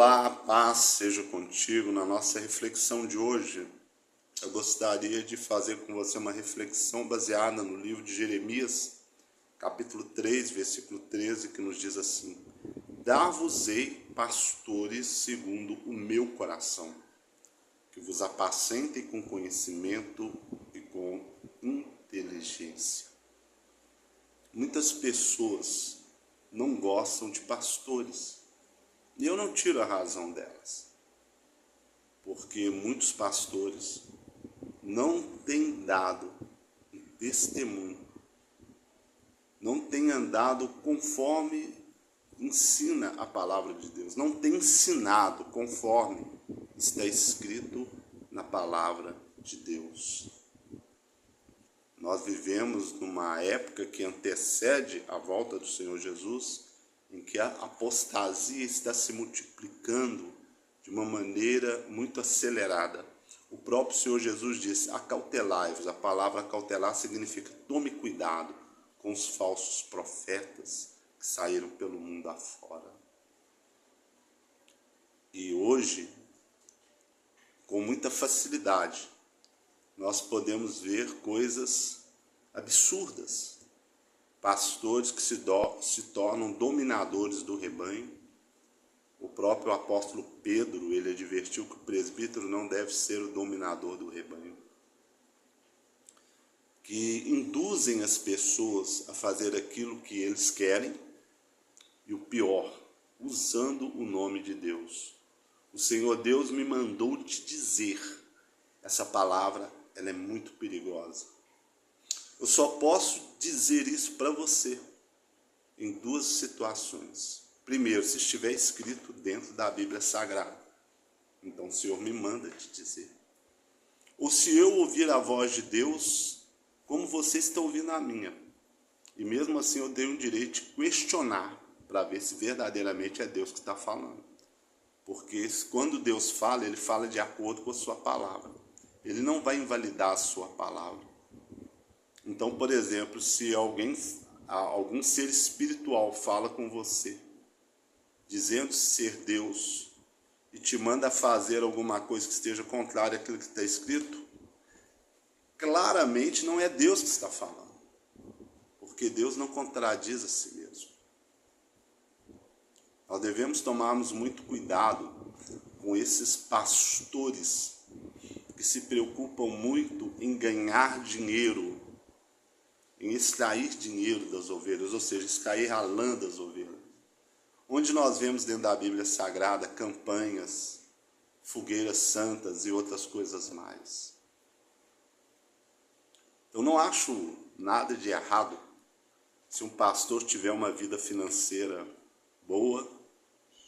Olá, paz seja contigo. Na nossa reflexão de hoje, eu gostaria de fazer com você uma reflexão baseada no livro de Jeremias, capítulo 3, versículo 13, que nos diz assim: Dar-vos-ei pastores segundo o meu coração, que vos apacentem com conhecimento e com inteligência. Muitas pessoas não gostam de pastores. E eu não tiro a razão delas, porque muitos pastores não têm dado testemunho, não têm andado conforme ensina a palavra de Deus, não têm ensinado conforme está escrito na palavra de Deus. Nós vivemos numa época que antecede a volta do Senhor Jesus, em que a apostasia está se multiplicando de uma maneira muito acelerada. O próprio Senhor Jesus disse: acautelai-vos. A palavra acautelar significa tome cuidado com os falsos profetas que saíram pelo mundo afora. E hoje, com muita facilidade, nós podemos ver coisas absurdas. Pastores que se tornam dominadores do rebanho. O próprio apóstolo Pedro, ele advertiu que o presbítero não deve ser o dominador do rebanho. Que induzem as pessoas a fazer aquilo que eles querem, e o pior, usando o nome de Deus. O Senhor Deus me mandou te dizer, essa palavra, ela é muito perigosa. Eu só posso dizer isso para você em duas situações. Primeiro, se estiver escrito dentro da Bíblia Sagrada. Então o Senhor me manda te dizer. Ou se eu ouvir a voz de Deus, como você está ouvindo a minha. E mesmo assim eu tenho o direito de questionar para ver se verdadeiramente é Deus que está falando. Porque quando Deus fala, Ele fala de acordo com a sua palavra. Ele não vai invalidar a sua palavra. Então, por exemplo, se algum ser espiritual fala com você, dizendo ser Deus, e te manda fazer alguma coisa que esteja contrária àquilo que está escrito, claramente não é Deus que está falando, porque Deus não contradiz a si mesmo. Nós devemos tomarmos muito cuidado com esses pastores que se preocupam muito em ganhar dinheiro, em extrair dinheiro das ovelhas, ou seja, extrair a lã das ovelhas. Onde nós vemos dentro da Bíblia Sagrada campanhas, fogueiras santas e outras coisas mais. Eu não acho nada de errado se um pastor tiver uma vida financeira boa,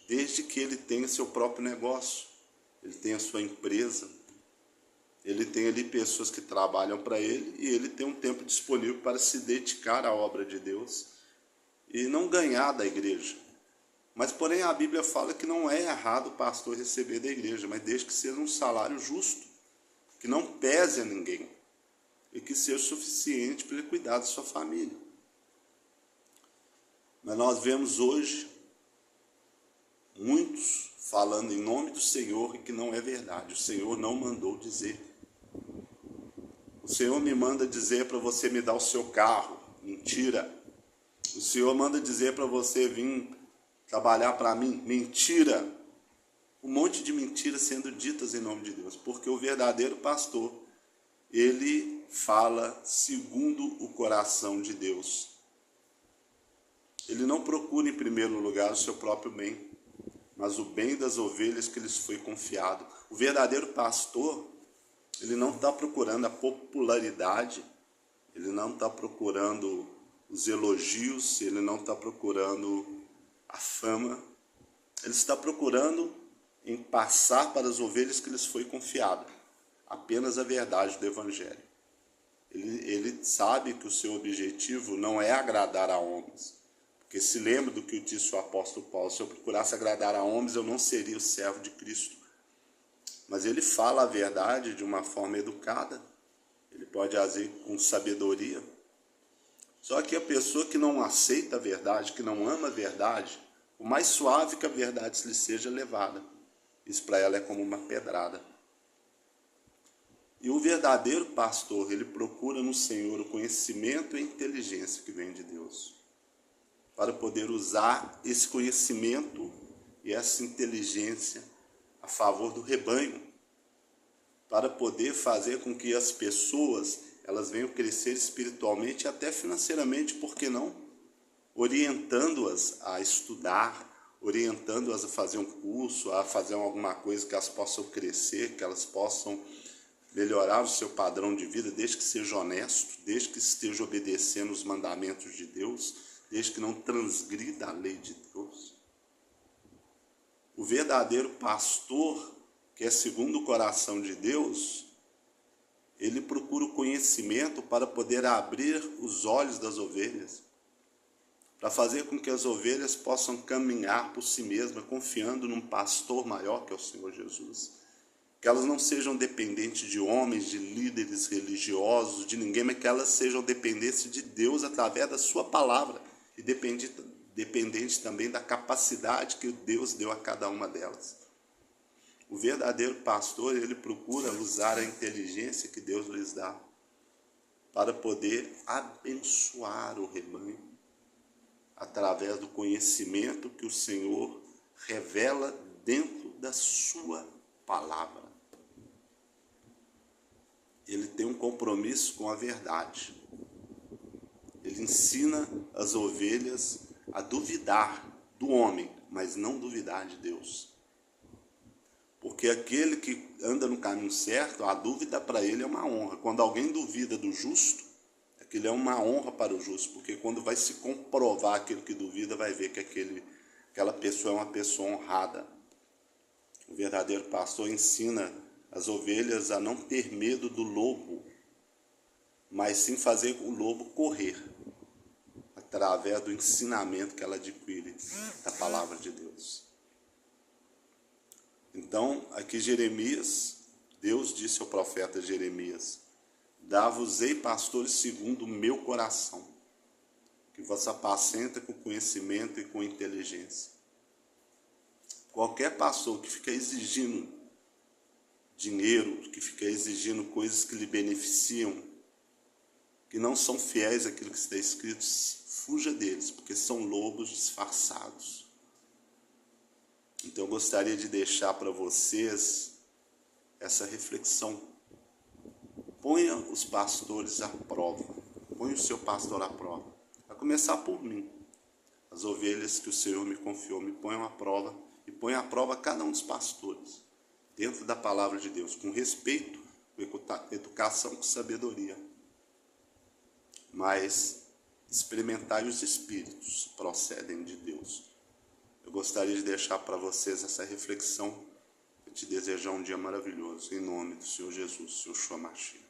desde que ele tenha seu próprio negócio, ele tenha sua empresa, ele tem ali pessoas que trabalham para ele e ele tem um tempo disponível para se dedicar à obra de Deus e não ganhar da igreja. Mas, porém, a Bíblia fala que não é errado o pastor receber da igreja, mas desde que seja um salário justo, que não pese a ninguém e que seja suficiente para ele cuidar da sua família. Mas nós vemos hoje muitos falando em nome do Senhor e que não é verdade. O Senhor não mandou dizer. O Senhor me manda dizer para você me dar o seu carro. Mentira. O Senhor manda dizer para você vir trabalhar para mim. Mentira. Um monte de mentiras sendo ditas em nome de Deus. Porque o verdadeiro pastor, ele fala segundo o coração de Deus. Ele não procura em primeiro lugar o seu próprio bem, mas o bem das ovelhas que lhes foi confiado. O verdadeiro pastor, ele não está procurando a popularidade, ele não está procurando os elogios, ele não está procurando a fama, ele está procurando em passar para as ovelhas que lhes foi confiado apenas a verdade do Evangelho. Ele sabe que o seu objetivo não é agradar a homens, porque se lembra do que disse o apóstolo Paulo: se eu procurasse agradar a homens, eu não seria o servo de Cristo. Mas ele fala a verdade de uma forma educada, ele pode agir com sabedoria. Só que a pessoa que não aceita a verdade, que não ama a verdade, por mais suave que a verdade lhe seja levada, isso para ela é como uma pedrada. E o verdadeiro pastor, ele procura no Senhor o conhecimento e a inteligência que vem de Deus, para poder usar esse conhecimento e essa inteligência a favor do rebanho, para poder fazer com que as pessoas elas venham crescer espiritualmente e até financeiramente, por que não? Orientando-as a estudar, orientando-as a fazer um curso, a fazer alguma coisa que elas possam crescer, que elas possam melhorar o seu padrão de vida, desde que seja honesto, desde que esteja obedecendo os mandamentos de Deus, desde que não transgrida a lei de Deus. O verdadeiro pastor, que é segundo o coração de Deus, ele procura o conhecimento para poder abrir os olhos das ovelhas, para fazer com que as ovelhas possam caminhar por si mesmas, confiando num pastor maior, que é o Senhor Jesus. Que elas não sejam dependentes de homens, de líderes religiosos, de ninguém, mas que elas sejam dependentes de Deus através da sua palavra e dependente também da capacidade que Deus deu a cada uma delas. O verdadeiro pastor, ele procura usar a inteligência que Deus lhes dá para poder abençoar o rebanho através do conhecimento que o Senhor revela dentro da sua palavra. Ele tem um compromisso com a verdade. Ele ensina as ovelhas a duvidar do homem, mas não duvidar de Deus. Porque aquele que anda no caminho certo, a dúvida para ele é uma honra. Quando alguém duvida do justo, aquilo é uma honra para o justo, porque quando vai se comprovar aquilo que duvida, vai ver que aquela pessoa é uma pessoa honrada. O verdadeiro pastor ensina as ovelhas a não ter medo do lobo, mas sim fazer o lobo correr, através do ensinamento que ela adquire da palavra de Deus. Então, aqui Jeremias, Deus disse ao profeta Jeremias: dá-vos-ei pastores segundo o meu coração, que vos apacenta com conhecimento e com inteligência. Qualquer pastor que fica exigindo dinheiro, que fica exigindo coisas que lhe beneficiam, que não são fiéis àquilo que está escrito, fuja deles, porque são lobos disfarçados. Então eu gostaria de deixar para vocês essa reflexão. Ponha os pastores à prova, ponha o seu pastor à prova, a começar por mim. As ovelhas que o Senhor me confiou me ponham à prova, e ponha à prova cada um dos pastores, dentro da palavra de Deus, com respeito, com educação, com sabedoria. Mas experimentai os espíritos procedem de Deus. Eu gostaria de deixar para vocês essa reflexão e te desejar um dia maravilhoso, em nome do Senhor Jesus, Yeshua Mashiach.